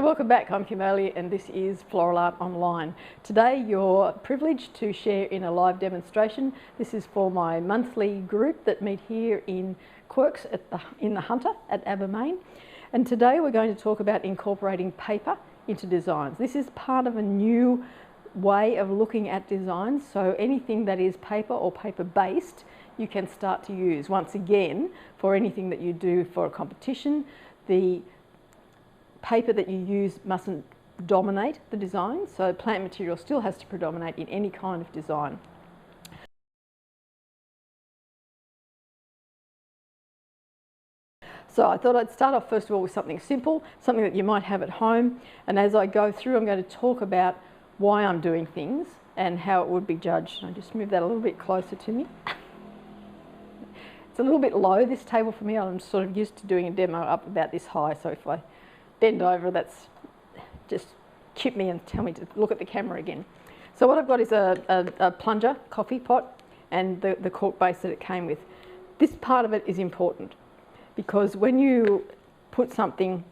welcome back. I'm Kimberly and this is Floral Art Online. Today you're privileged to share in a live demonstration. This is for my monthly group that meet here in Quirks in the Hunter at Abermain. And today we're going to talk about incorporating paper into designs. This is part of a new way of looking at designs. So anything that is paper or paper based you can start to use. Once again, for anything that you do for a competition, the paper that you use mustn't dominate the design, so plant material still has to predominate in any kind of design. So I thought I'd start off first of all with something simple, something that you might have at home, and as I go through I'm going to talk about why I'm doing things and how it would be judged. I'll just move that a little bit closer to me. It's a little bit low, this table, for me. I'm sort of used to doing a demo up about this high, so if I bend over, that's just chip me and tell me to look at the camera again. So what I've got is a plunger coffee pot and the cork base that it came with. This part of it is important because when you put something,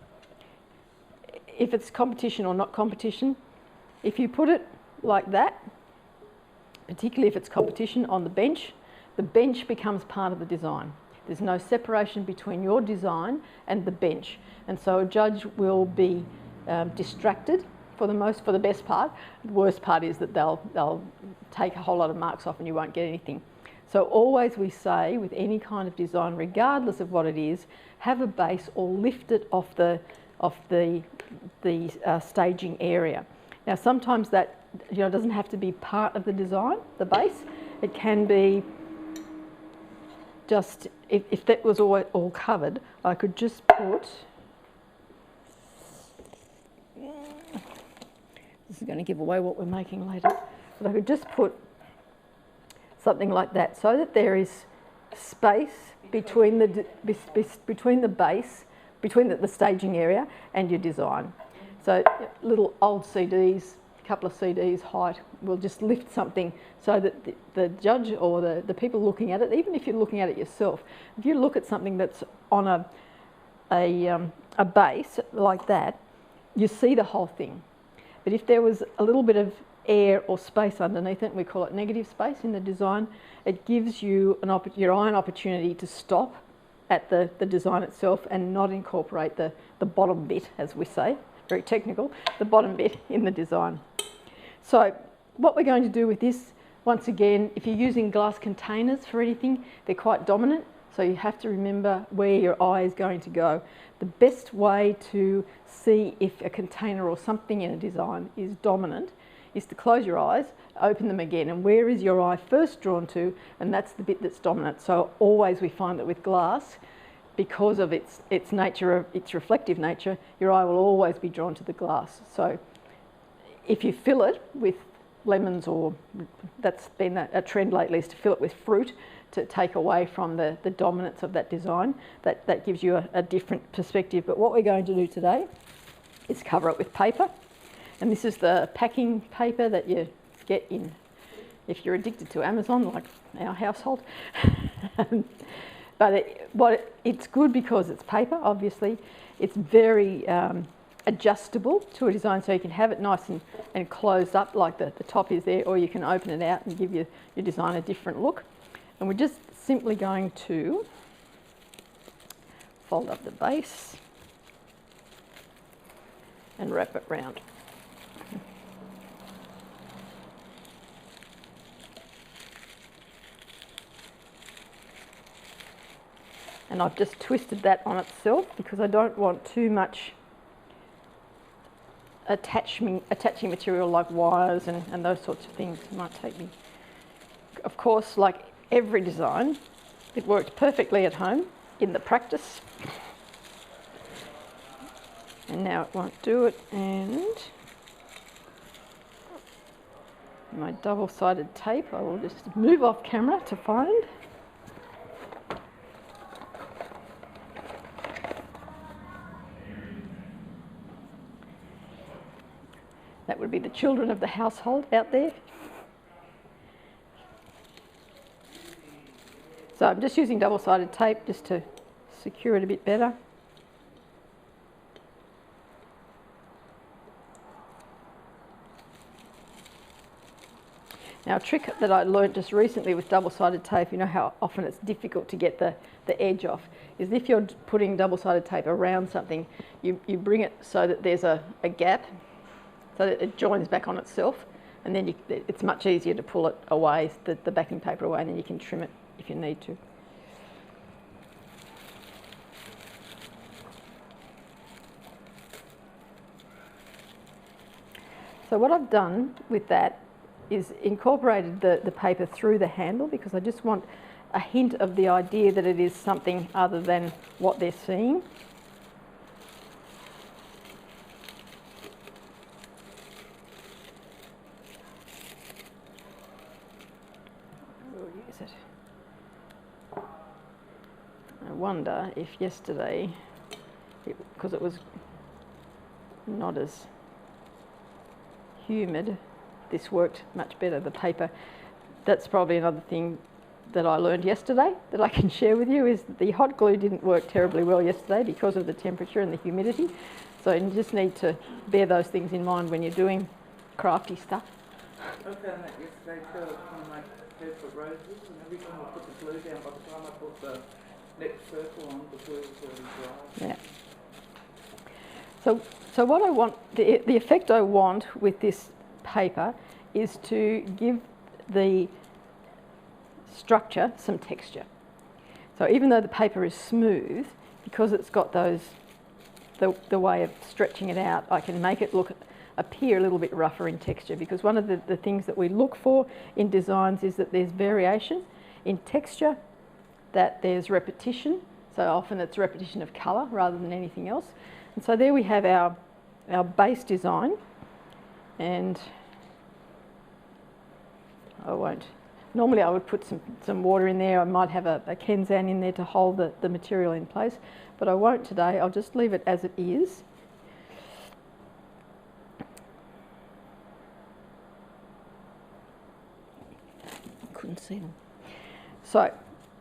if it's competition or not competition, if you put it like that, particularly if it's competition on the bench becomes part of the design. There's no separation between your design and the bench. And so a judge will be distracted for the best part. The worst part is that they'll take a whole lot of marks off and you won't get anything. So always we say with any kind of design, regardless of what it is, have a base or lift it off the staging area. Now sometimes that doesn't have to be part of the design, the base. It can be just, if that was all covered, I could just put, this is going to give away what we're making later, but I could just put something like that so that there is space between the base, between the staging area and your design. So little old CDs, a couple of CDs height, will just lift something so that the judge or the people looking at it, even if you're looking at it yourself, if you look at something that's on a base like that, you see the whole thing. But if there was a little bit of air or space underneath it, we call it negative space in the design, it gives you your eye an opportunity to stop at the design itself and not incorporate the bottom bit, as we say, very technical, the bottom bit in the design. So what we're going to do with this, once again, if you're using glass containers for anything, they're quite dominant, so you have to remember where your eye is going to go. The best way to see if a container or something in a design is dominant is to close your eyes, open them again, and where is your eye first drawn to, and that's the bit that's dominant. So always we find that with glass, because of its nature, its reflective nature, your eye will always be drawn to the glass. So if you fill it with lemons, or that's been a trend lately, is to fill it with fruit to take away from the dominance of that design, that gives you a different perspective. But what we're going to do today is cover it with paper. And this is the packing paper that you get in, if you're addicted to Amazon, like our household. But it's good because it's paper, obviously. It's very adjustable to a design, so you can have it nice and closed up like the top is there, or you can open it out and give your design a different look. And we're just simply going to fold up the base and wrap it round. And I've just twisted that on itself because I don't want too much attaching material like wires and those sorts of things. It might take me. Of course, like every design, it worked perfectly at home in the practice. And now it won't do it, and my double-sided tape I will just move off camera to find. That would be the children of the household out there. So I'm just using double-sided tape just to secure it a bit better. Now, a trick that I learnt just recently with double-sided tape, you know how often it's difficult to get the edge off, is if you're putting double-sided tape around something, you bring it so that there's a gap, so that it joins back on itself, and then it's much easier to pull it away, the backing paper away, and then you can trim it if you need to. So what I've done with that is incorporated the paper through the handle, because I just want a hint of the idea that it is something other than what they're seeing. We'll use it. I wonder if yesterday, because it was not as humid, this worked much better, the paper. That's probably another thing that I learned yesterday that I can share with you, is that the hot glue didn't work terribly well yesterday because of the temperature and the humidity. So you just need to bear those things in mind when you're doing crafty stuff. I found that yesterday too. I was trying to make paper roses, and every time I put the glue down, by the time I put the next circle on, the glue was already dry. Yeah. So what I want, the effect I want with this paper is to give the structure some texture. So even though the paper is smooth, because it's got those, the way of stretching it out, I can make it appear a little bit rougher in texture, because one of the things that we look for in designs is that there's variation in texture, that there's repetition. So often it's repetition of colour rather than anything else. And so there we have our base design, and normally I would put some water in there. I might have a Kenzan in there to hold the material in place, but I won't today. I'll just leave it as it is. Couldn't see them. So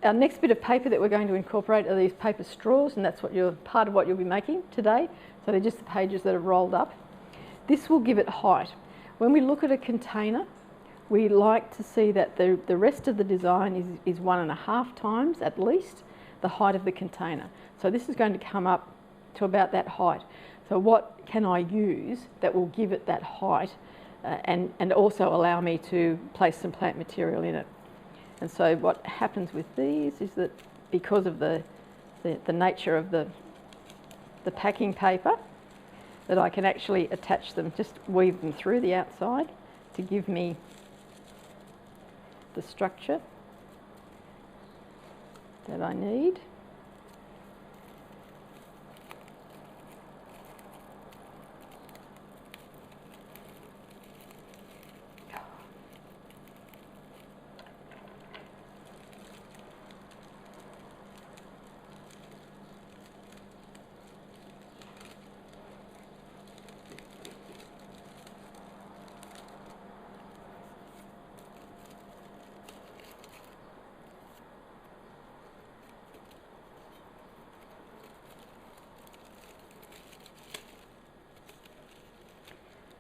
our next bit of paper that we're going to incorporate are these paper straws, and that's part of what you'll be making today. So they're just the pages that are rolled up. This will give it height. When we look at a container, we like to see that the rest of the design is 1.5 times at least the height of the container. So this is going to come up to about that height. So what can I use that will give it that height and also allow me to place some plant material in it? And so what happens with these is that because of the nature of the packing paper, that I can actually attach them, just weave them through the outside to give me the structure that I need.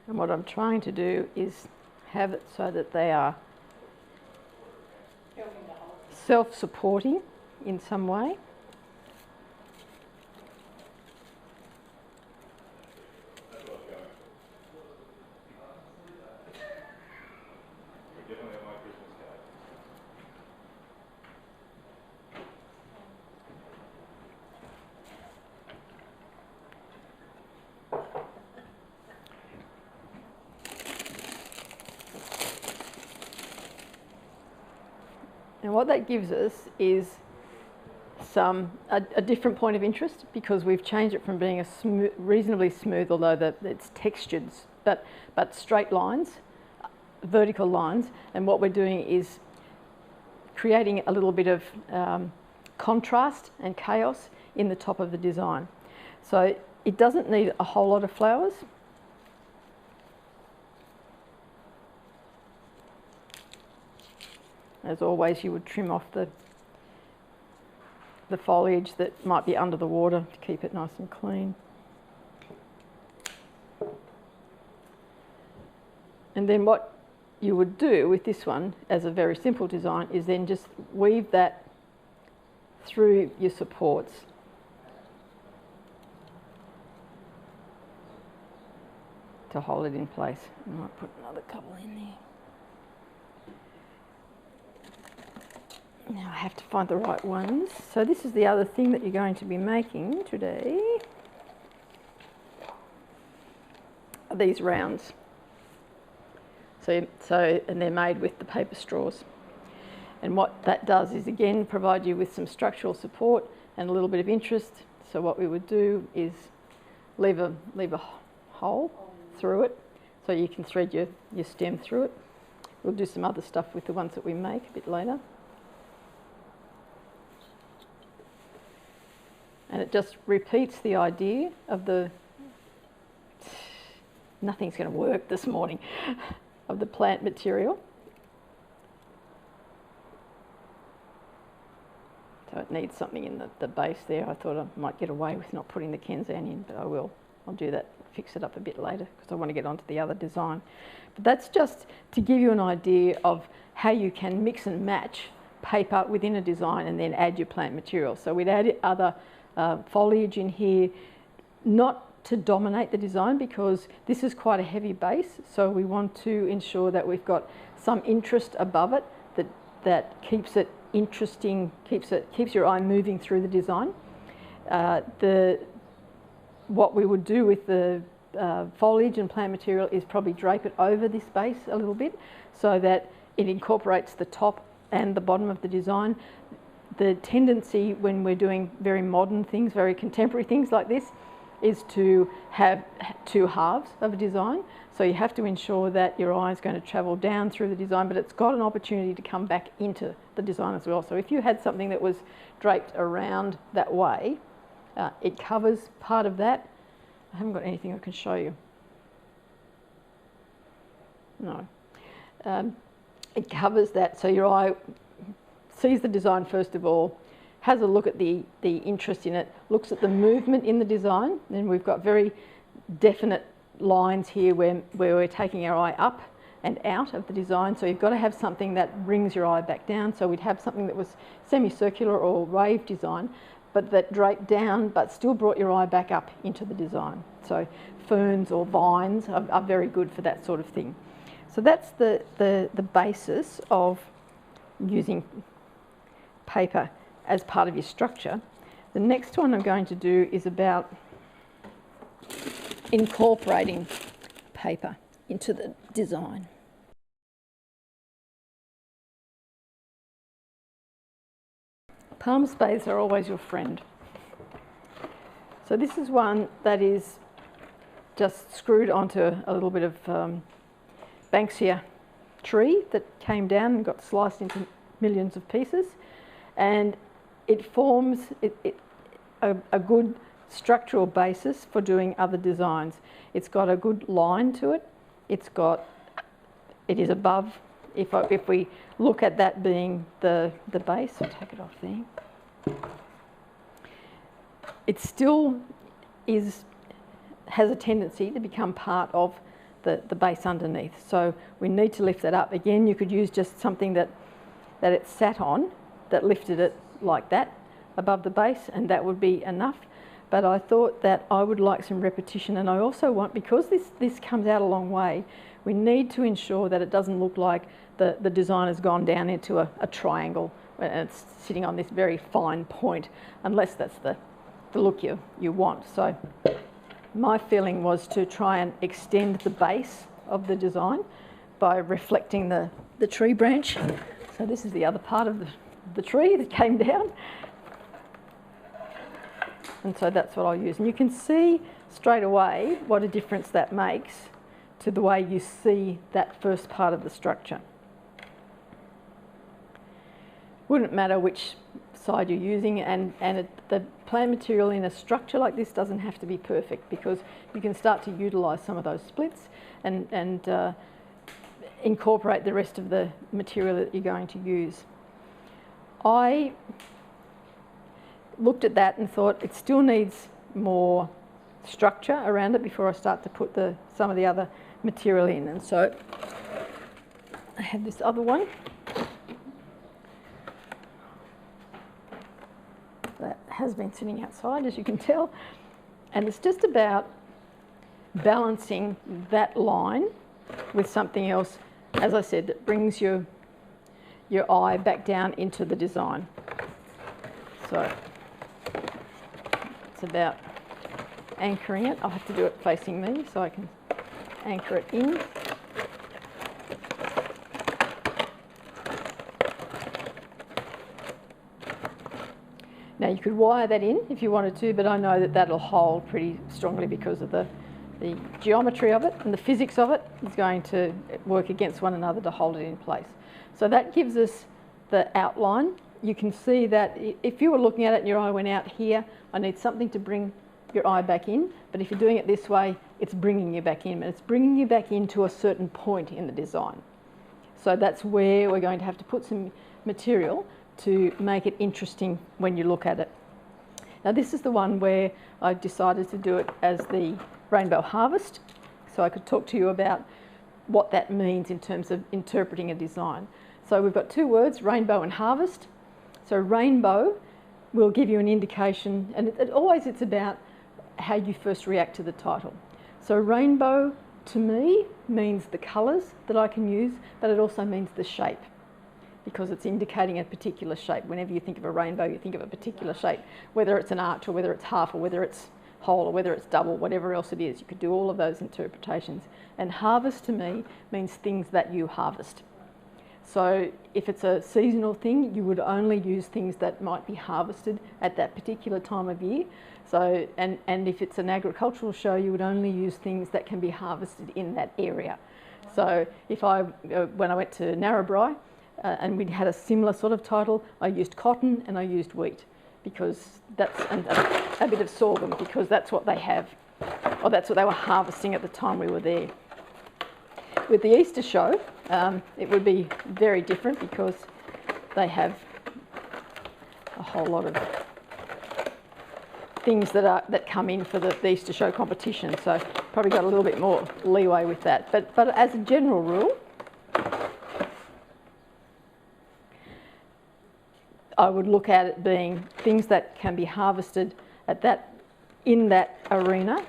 And what I'm trying to do is have it so that they are self-supporting in some way. And what that gives us is a different point of interest, because we've changed it from being a reasonably smooth, although it's textured, but straight lines, vertical lines. And what we're doing is creating a little bit of contrast and chaos in the top of the design. So it doesn't need a whole lot of flowers. As always, you would trim off the foliage that might be under the water to keep it nice and clean. And then what you would do with this one as a very simple design is then just weave that through your supports. To hold it in place. I might put another couple in there. Now I have to find the right ones. So this is the other thing that you're going to be making today. These rounds. So and they're made with the paper straws. And what that does is again provide you with some structural support and a little bit of interest. So what we would do is leave a hole through it so you can thread your stem through it. We'll do some other stuff with the ones that we make a bit later. And it just repeats the idea of nothing's going to work this morning, of the plant material. So it needs something in the base there. I thought I might get away with not putting the Kenzan in, but I will. I'll do that, fix it up a bit later because I want to get onto the other design. But that's just to give you an idea of how you can mix and match paper within a design and then add your plant material. So we'd add other foliage in here, not to dominate the design because this is quite a heavy base, so we want to ensure that we've got some interest above it that keeps it interesting, keeps your eye moving through the design. What we would do with the foliage and plant material is probably drape it over this base a little bit so that it incorporates the top and the bottom of the design. The tendency when we're doing very modern things, very contemporary things like this, is to have two halves of a design. So you have to ensure that your eye is going to travel down through the design, but it's got an opportunity to come back into the design as well. So if you had something that was draped around that way, it covers part of that. I haven't got anything I can show you. No. It covers that, so your eye sees the design first of all, has a look at the interest in it, looks at the movement in the design, and we've got very definite lines here where we're taking our eye up and out of the design. So you've got to have something that brings your eye back down. So we'd have something that was semicircular or wave design, but that draped down but still brought your eye back up into the design. So ferns or vines are very good for that sort of thing. So that's the basis of using paper as part of your structure. The next one I'm going to do is about incorporating paper into the design. Palm spathes are always your friend. So this is one that is just screwed onto a little bit of Banksia tree that came down and got sliced into millions of pieces, and it forms a good structural basis for doing other designs. It's got a good line to it. It is above. If we look at that being the base, I'll take it off there. It still has a tendency to become part of the base underneath. So we need to lift that up. Again, you could use just something that it sat on, that lifted it like that above the base, and that would be enough. But I thought that I would like some repetition, and I also want, because this comes out a long way, we need to ensure that it doesn't look like the design has gone down into a triangle and it's sitting on this very fine point, unless that's the look you want. So my feeling was to try and extend the base of the design by reflecting the tree branch. So this is the other part of the tree that came down. And so that's what I'll use. And you can see straight away what a difference that makes to the way you see that first part of the structure. Wouldn't matter which side you're using, and the plant material in a structure like this doesn't have to be perfect, because you can start to utilise some of those splits and incorporate the rest of the material that you're going to use. I looked at that and thought it still needs more structure around it before I start to put some of the other material in. And so I have this other one that has been sitting outside, as you can tell, and it's just about balancing that line with something else, as I said, that brings your eye back down into the design. So it's about anchoring it. I'll have to do it facing me so I can anchor it in. Now you could wire that in if you wanted to, but I know that that'll hold pretty strongly because of the geometry of it and the physics of it is going to work against one another to hold it in place. So that gives us the outline. You can see that if you were looking at it and your eye went out here, I need something to bring your eye back in, but if you're doing it this way, it's bringing you back in, and it's bringing you back into a certain point in the design. So that's where we're going to have to put some material to make it interesting when you look at it. Now this is the one where I decided to do it as the rainbow harvest, so I could talk to you about what that means in terms of interpreting a design. So we've got two words, rainbow and harvest. So rainbow will give you an indication, and it's about how you first react to the title. So rainbow to me means the colours that I can use, but it also means the shape, because it's indicating a particular shape. Whenever you think of a rainbow, you think of a particular shape, whether it's an arch or whether it's half or whether it's whole or whether it's double, whatever else it is. You could do all of those interpretations. And harvest to me means things that you harvest. So if it's a seasonal thing, you would only use things that might be harvested at that particular time of year. So, and if it's an agricultural show, you would only use things that can be harvested in that area. So if when I went to Narrabri, and we had a similar sort of title, I used cotton and I used wheat, because that's a bit of sorghum, because that's what they have, or that's what they were harvesting at the time we were there. With the Easter show, it would be very different, because they have a whole lot of things that come in for the Easter show competition, so probably got a little bit more leeway with that. But as a general rule, I would look at it being things that can be harvested in that arena.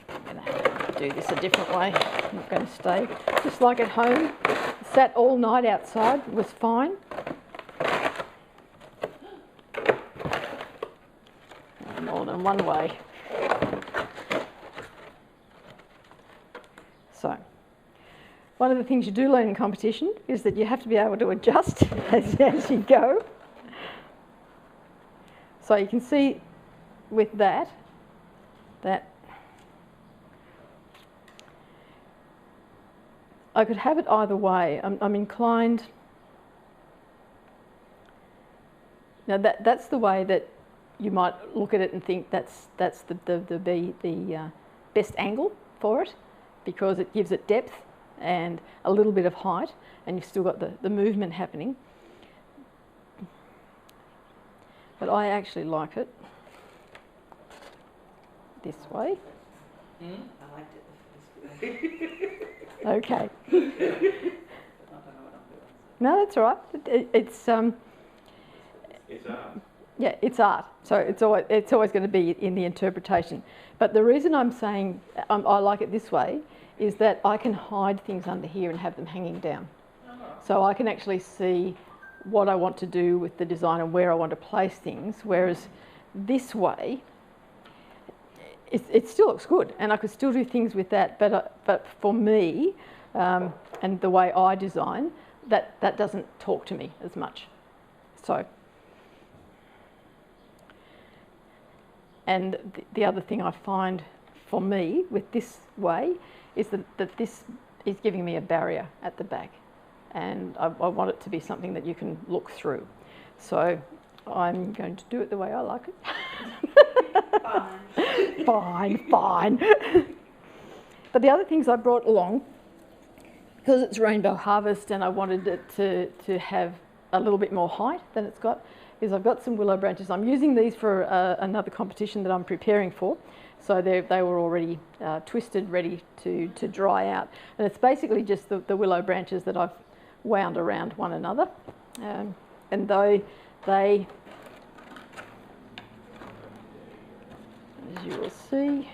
I'm going to have to do this a different way. I'm not going to stay just like at home. Sat all night outside, was fine. More than one way. So, one of the things you do learn in competition is that you have to be able to adjust as you go. So you can see with that I could have it either way. I'm inclined. Now that's the way that you might look at it and think that's the best angle for it, because it gives it depth and a little bit of height, and you've still got the movement happening. But I actually like it this way. I liked it. Okay. No, that's all right. It's art. Yeah, it's art. So it's always going to be in the interpretation. But the reason I'm saying I like it this way is that I can hide things under here and have them hanging down. So I can actually see what I want to do with the design and where I want to place things, whereas this way, it still looks good, and I could still do things with that, but for me, and the way I design, that doesn't talk to me as much. So, and the other thing I find for me with this way is that this is giving me a barrier at the back, and I want it to be something that you can look through. So I'm going to do it the way I like it. Fine. But the other things I brought along, because it's Rainbow Harvest and I wanted it to have a little bit more height than it's got, is I've got some willow branches. I'm using these for another competition that I'm preparing for. So they were already twisted, ready to dry out. And it's basically just the willow branches that I've wound around one another. And though they, as you will see,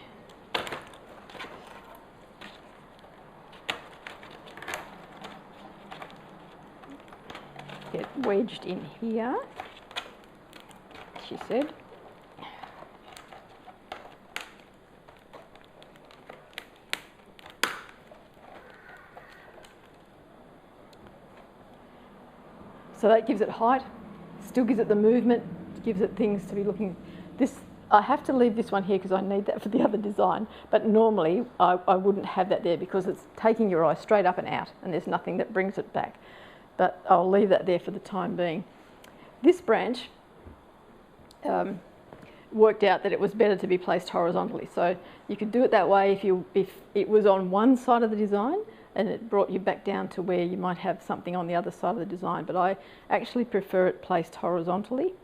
get wedged in here, she said. So that gives it height, still gives it the movement, gives it things to be looking. This, I have to leave this one here because I need that for the other design, but normally I wouldn't have that there because it's taking your eye straight up and out and there's nothing that brings it back. But I'll leave that there for the time being. This branch worked out that it was better to be placed horizontally. So you could do it that way if it was on one side of the design and it brought you back down to where you might have something on the other side of the design. But I actually prefer it placed horizontally.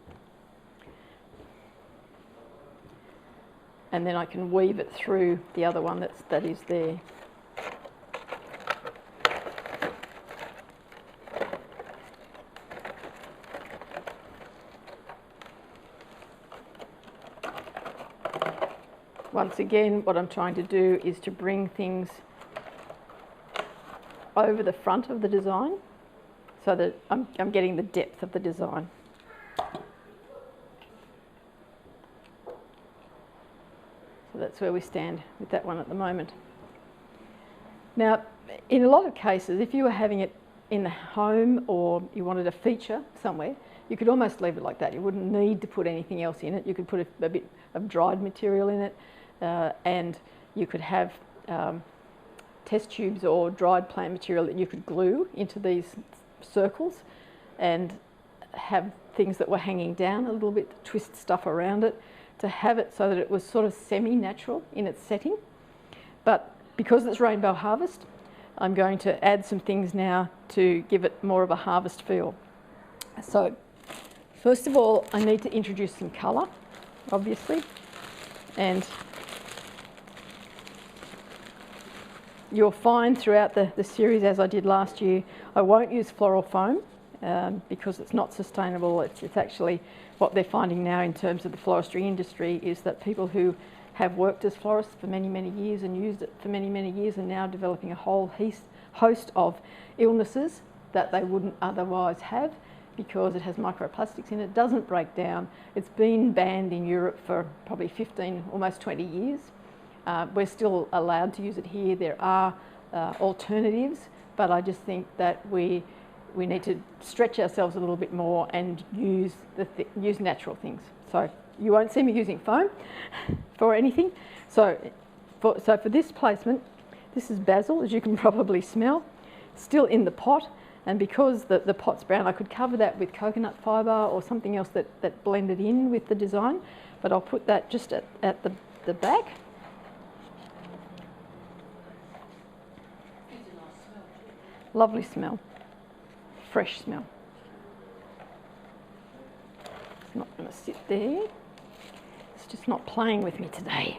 And then I can weave it through the other one that is there. Once again, what I'm trying to do is to bring things over the front of the design so that I'm getting the depth of the design. So that's where we stand with that one at the moment. Now, in a lot of cases, if you were having it in the home or you wanted a feature somewhere, you could almost leave it like that. You wouldn't need to put anything else in it. You could put a bit of dried material in it, and you could have test tubes or dried plant material that you could glue into these circles and have things that were hanging down a little bit, twist stuff around it to have it so that it was sort of semi-natural in its setting. But because it's Rainbow Harvest, I'm going to add some things now to give it more of a harvest feel. So first of all, I need to introduce some colour, obviously, and you'll find throughout the series, as I did last year, I won't use floral foam because it's not sustainable. It's actually what they're finding now in terms of the floristry industry is that people who have worked as florists for many, many years and used it for many, many years are now developing a whole host of illnesses that they wouldn't otherwise have because it has microplastics in it. It doesn't break down. It's been banned in Europe for probably 15, almost 20 years. We're still allowed to use it here. There are alternatives, but I just think that we need to stretch ourselves a little bit more and use natural things. So you won't see me using foam for anything. So for this placement, this is basil, as you can probably smell, still in the pot. And because the pot's brown, I could cover that with coconut fibre or something else that blended in with the design. But I'll put that just at the back. Lovely smell, fresh smell. It's not going to sit there. It's just not playing with me today.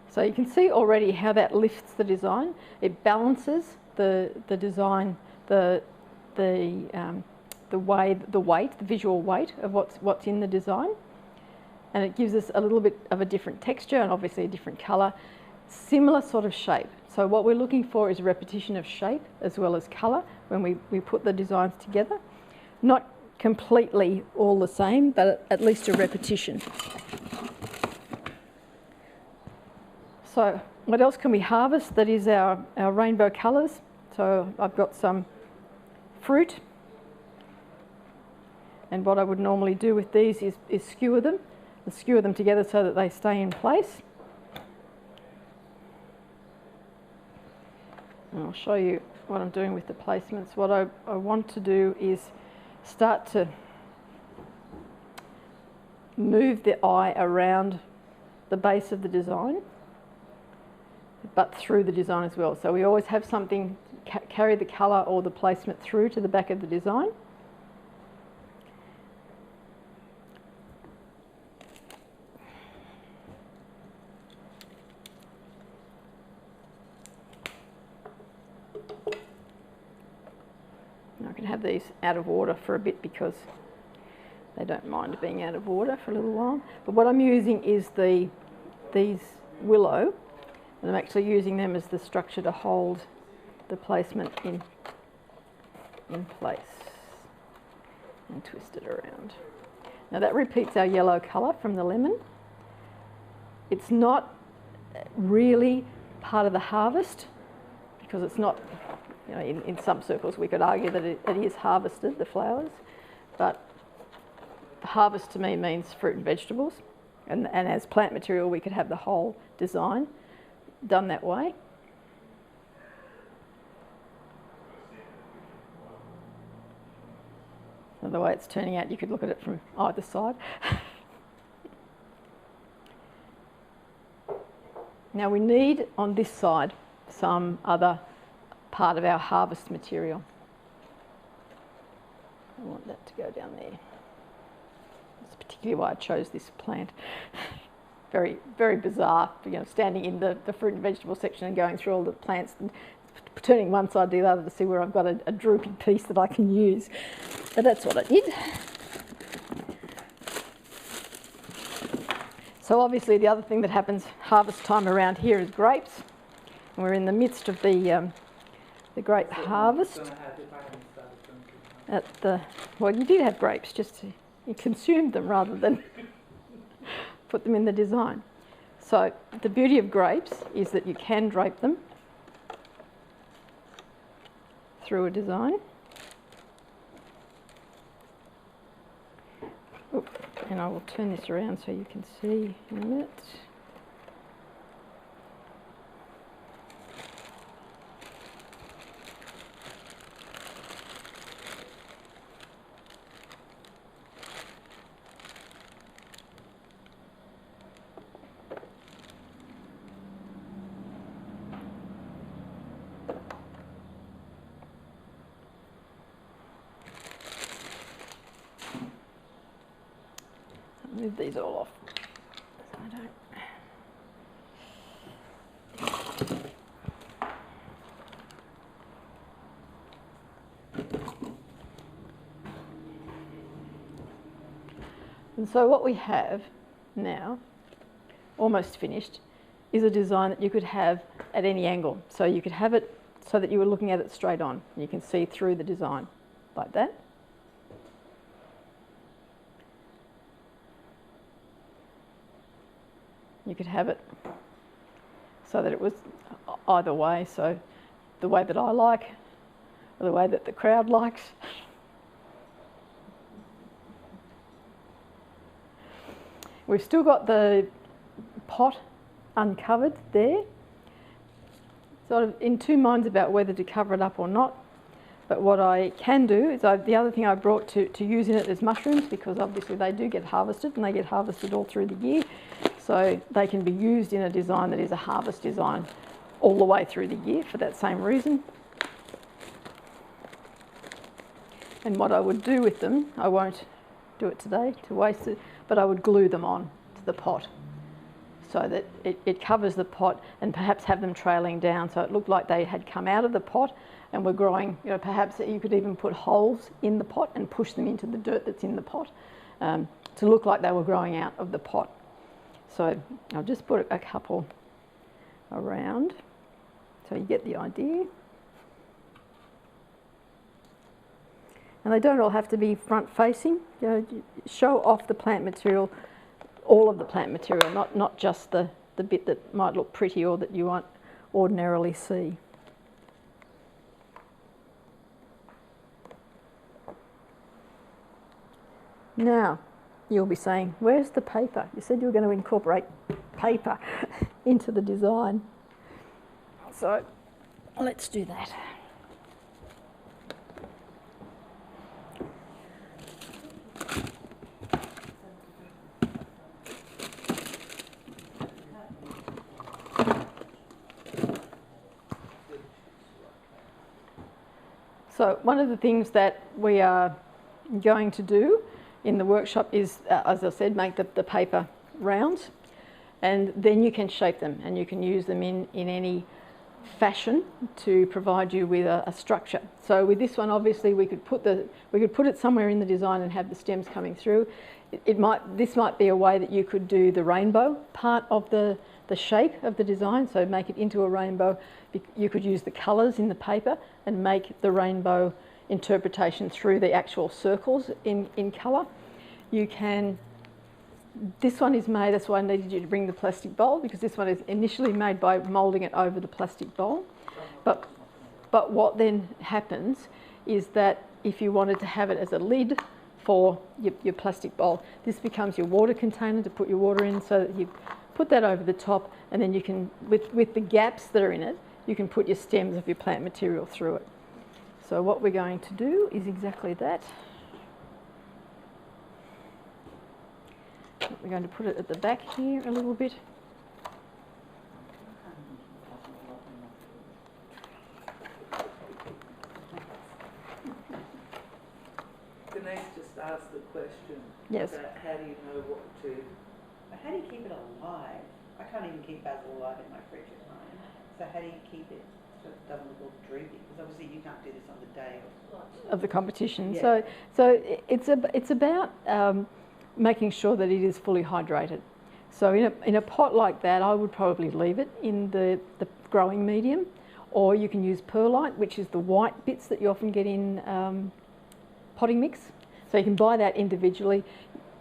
So you can see already how that lifts the design. It balances the design, the visual weight of what's in the design, and it gives us a little bit of a different texture and obviously a different colour, similar sort of shape. So what we're looking for is repetition of shape as well as colour when we put the designs together. Not completely all the same, but at least a repetition. So what else can we harvest that is our rainbow colours? So I've got some fruit, and what I would normally do with these is skewer them and skewer them together so that they stay in place. And I'll show you what I'm doing with the placements. What I want to do is start to move the eye around the base of the design, but through the design as well. So we always have something carry the colour or the placement through to the back of the design. I can have these out of order for a bit because they don't mind being out of order for a little while. But what I'm using is these willow, and I'm actually using them as the structure to hold the placement in place and twist it around. Now that repeats our yellow colour from the lemon. It's not really part of the harvest because it's not, you know, in some circles we could argue that it is harvested, the flowers, but the harvest to me means fruit and vegetables, and as plant material we could have the whole design done that way. So the way it's turning out, you could look at it from either side. Now we need on this side some other part of our harvest material. I want that to go down there. That's particularly why I chose this plant. Very, very bizarre, you know, standing in the fruit and vegetable section and going through all the plants and turning one side to the other to see where I've got a droopy piece that I can use. But that's what I did. So obviously the other thing that happens harvest time around here is grapes. And we're in the midst of the grape harvest. Well, you did have grapes, just you consumed them rather than put them in the design. So the beauty of grapes is that you can drape them through a design. Oop, and I will turn this around so you can see in a minute. Move these all off. So I don't. And so what we have now, almost finished, is a design that you could have at any angle. So you could have it so that you were looking at it straight on. And you can see through the design like that. You could have it so that it was either way, so the way that I like or the way that the crowd likes. We've still got the pot uncovered there, sort of in two minds about whether to cover it up or not. But what I can do is the other thing I brought to use in it is mushrooms, because obviously they do get harvested and they get harvested all through the year. So they can be used in a design that is a harvest design all the way through the year for that same reason. And what I would do with them, I won't do it today to waste it, but I would glue them on to the pot so that it covers the pot, and perhaps have them trailing down so it looked like they had come out of the pot and were growing. You know, perhaps you could even put holes in the pot and push them into the dirt that's in the pot to look like they were growing out of the pot. So I'll just put a couple around so you get the idea. And they don't all have to be front facing. You know, show off the plant material, all of the plant material, not just the bit that might look pretty or that you won't ordinarily see. Now, you'll be saying, where's the paper? You said you were going to incorporate paper into the design. So let's do that. So one of the things that we are going to do in the workshop is, as I said, make the paper round, and then you can shape them and you can use them in any fashion to provide you with a structure. So with this one, obviously we could put it somewhere in the design and have the stems coming through. This might be a way that you could do the rainbow part of the shape of the design, so make it into a rainbow. You could use the colours in the paper and make the rainbow interpretation through the actual circles in colour. You can, this one is made, that's why I needed you to bring the plastic bowl, because this one is initially made by moulding it over the plastic bowl. But what then happens is that if you wanted to have it as a lid for your plastic bowl, this becomes your water container to put your water in, so that you put that over the top, and then you can, with the gaps that are in it, you can put your stems of your plant material through it. So what we're going to do is exactly that. We're going to put it at the back here a little bit. Denise just asked the question Yes. about how do you know what to... How do you keep it alive? I can't even keep basil alive in my fridge at home. So how do you keep it so it doesn't look droopy? Because obviously you can't do this on the day of the competition. Yeah. So it's about making sure that it is fully hydrated. So in a pot like that, I would probably leave it in the growing medium, or you can use perlite, which is the white bits that you often get in potting mix. So you can buy that individually.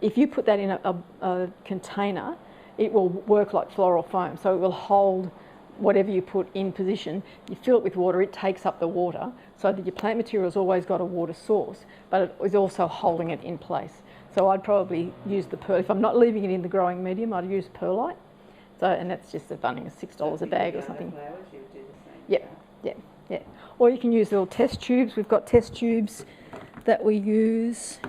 If you put that in a container, it will work like floral foam. So it will hold whatever you put in position. You fill it with water, it takes up the water, so that your plant material has always got a water source, but it is also holding it in place. So I'd probably use the perlite. If I'm not leaving it in the growing medium, I'd use perlite. So, and that's just running $6 a bag or something. flowers, you would do the same. Yeah. Or you can use little test tubes. We've got test tubes that we use.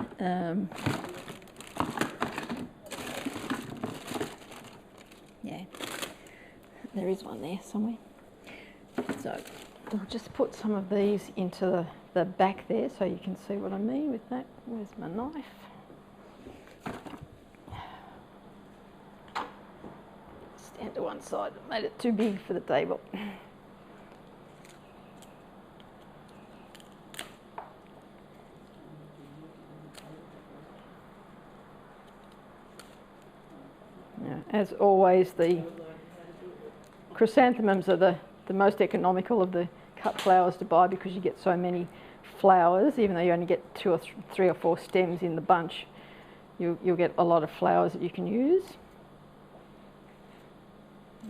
Yeah, there is one there somewhere. So I'll just put some of these into the back there so you can see what I mean with that. Where's my knife? Stand to one side, I made it too big for the table. Now, as always, the chrysanthemums are the most economical of the cut flowers to buy, because you get so many flowers. Even though you only get 2 or 3 or 4 stems in the bunch, you'll get a lot of flowers that you can use.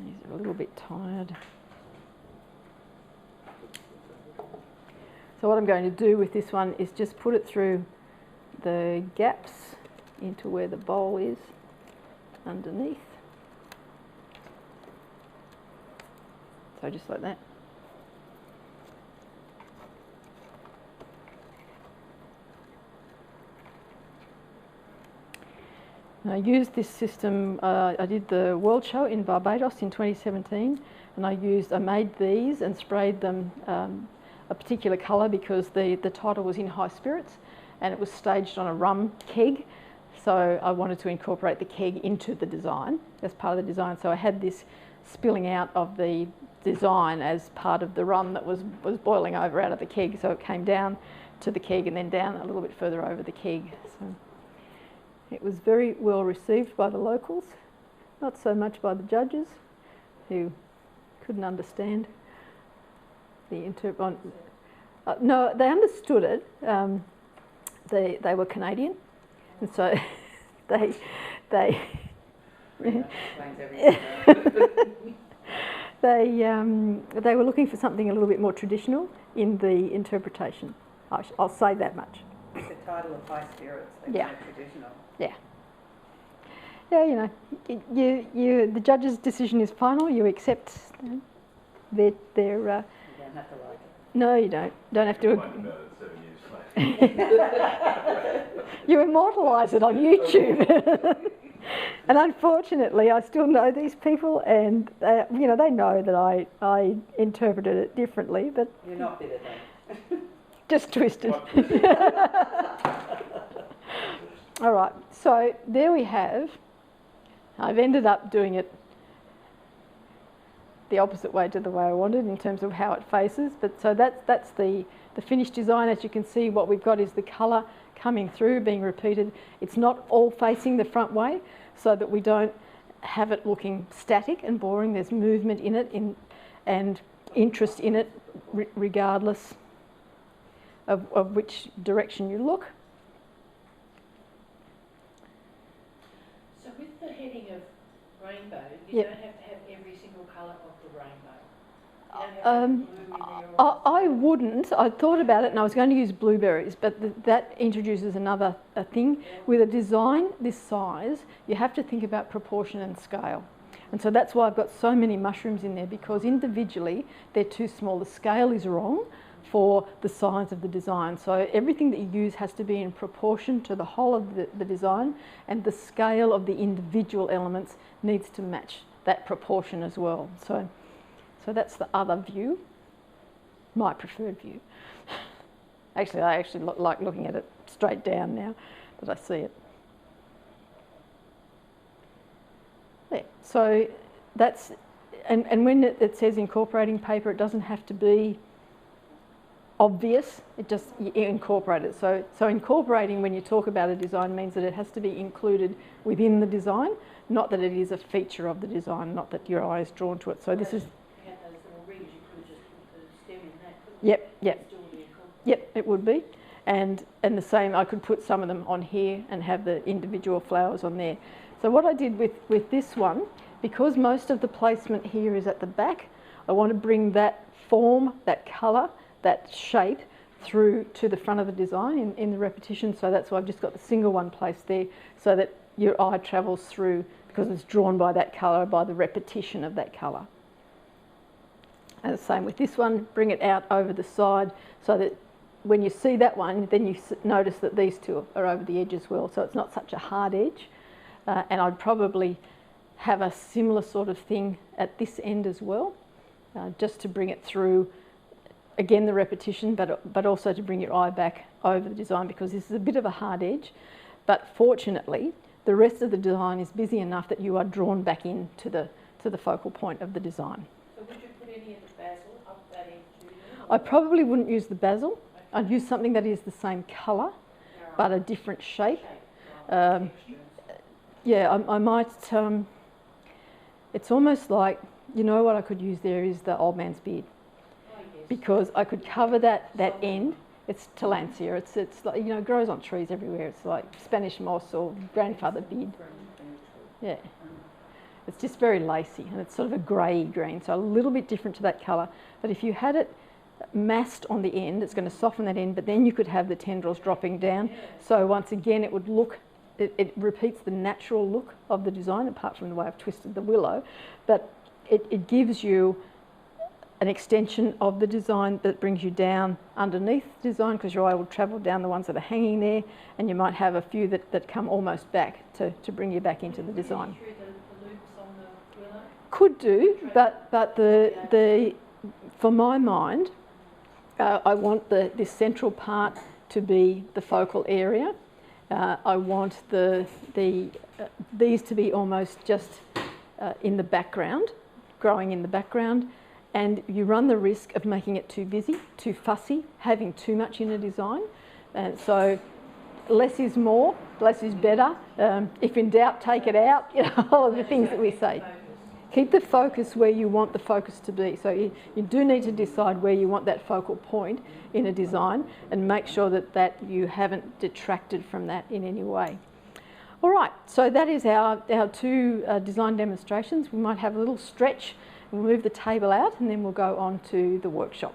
These are a little bit tired. So what I'm going to do with this one is just put it through the gaps into where the bowl is underneath. So just like that. And I used this system, I did the World Show in Barbados in 2017, and I made these and sprayed them a particular colour because the title was In High Spirits, and it was staged on a rum keg. So I wanted to incorporate the keg into the design as part of the design. So I had this spilling out of the design as part of the rum that was boiling over out of the keg. So it came down to the keg and then down a little bit further over the keg. So it was very well received by the locals, not so much by the judges, who couldn't understand the no, they understood it. They were Canadian, and so they they were looking for something a little bit more traditional in the interpretation. I'll say that much. The title of High Spirits, that's Yeah. more traditional. Yeah. Yeah, the judge's decision is final. You accept their You don't have to like it. No, you don't. Don't have to. About it 7 years later. You immortalise it on YouTube. And unfortunately, I still know these people, and they know that I interpreted it differently. But You're not bitter then. Just twisted. Quite twisted. All right, so there we have. I've ended up doing it the opposite way to the way I wanted in terms of how it faces. But so that's the finished design. As you can see, what we've got is the colour coming through, being repeated. It's not all facing the front way, so that we don't have it looking static and boring. There's movement in it and interest in it, regardless of which direction you look. So with the heading of rainbow, you Yep. don't have to have every single colour of the rainbow. You don't have to have blue in there or I wouldn't. I thought about it and I was going to use blueberries, but that introduces another thing. With a design this size, you have to think about proportion and scale. And so that's why I've got so many mushrooms in there, because individually they're too small. The scale is wrong for the size of the design. So everything that you use has to be in proportion to the whole of the design, and the scale of the individual elements needs to match that proportion as well. So that's the other view, my preferred view. Actually, I like looking at it straight down now that I see it. There. So that's, and when it says incorporating paper, it doesn't have to be obvious, it just, you incorporate it. So incorporating, when you talk about a design, means that it has to be included within the design, not that it is a feature of the design, not that your eye is drawn to it. So this is... you had those little rings, you could have just put the stem in that, couldn't Yep, you? yep. Still be incorporated. Yep, it would be. And the same, I could put some of them on here and have the individual flowers on there. So what I did with this one, because most of the placement here is at the back, I want to bring that form, that colour, that shape through to the front of the design in the repetition. So that's why I've just got the single one placed there, so that your eye travels through, because it's drawn by that colour, by the repetition of that colour. And the same with this one, bring it out over the side, so that when you see that one, then you notice that these two are over the edge as well, so it's not such a hard edge. And I'd probably have a similar sort of thing at this end as well, just to bring it through, again, the repetition, but also to bring your eye back over the design, because this is a bit of a hard edge. But fortunately, the rest of the design is busy enough that you are drawn back into the focal point of the design. So would you put any of the basil up that end too? I probably wouldn't use the basil. I'd use something that is the same colour, but a different shape. Yeah, I might, it's almost like, you know what I could use there is the old man's beard. Oh, yes. Because I could cover that end. It's tillandsia. It's like, you know, it grows on trees everywhere. It's like Spanish moss or grandfather beard. Yeah. It's just very lacy, and it's sort of a grey green, so a little bit different to that colour. But if you had it massed on the end, it's going to soften that end, but then you could have the tendrils dropping down. So once again, it would look, it repeats the natural look of the design, apart from the way I've twisted the willow, but it gives you an extension of the design that brings you down underneath the design, because your eye will travel down the ones that are hanging there, and you might have a few that come almost back to bring you back into the design. Through the loops on the willow? Could do, but the for my mind, I want this central part to be the focal area. I want these to be almost just in the background, growing in the background, and you run the risk of making it too busy, too fussy, having too much in a design. And so less is more, less is better. If in doubt, take it out, you know, all of the things that we say. Keep the focus where you want the focus to be. So you do need to decide where you want that focal point in a design, and make sure that you haven't detracted from that in any way. All right, so that is our two design demonstrations. We might have a little stretch, we'll move the table out, and then we'll go on to the workshop.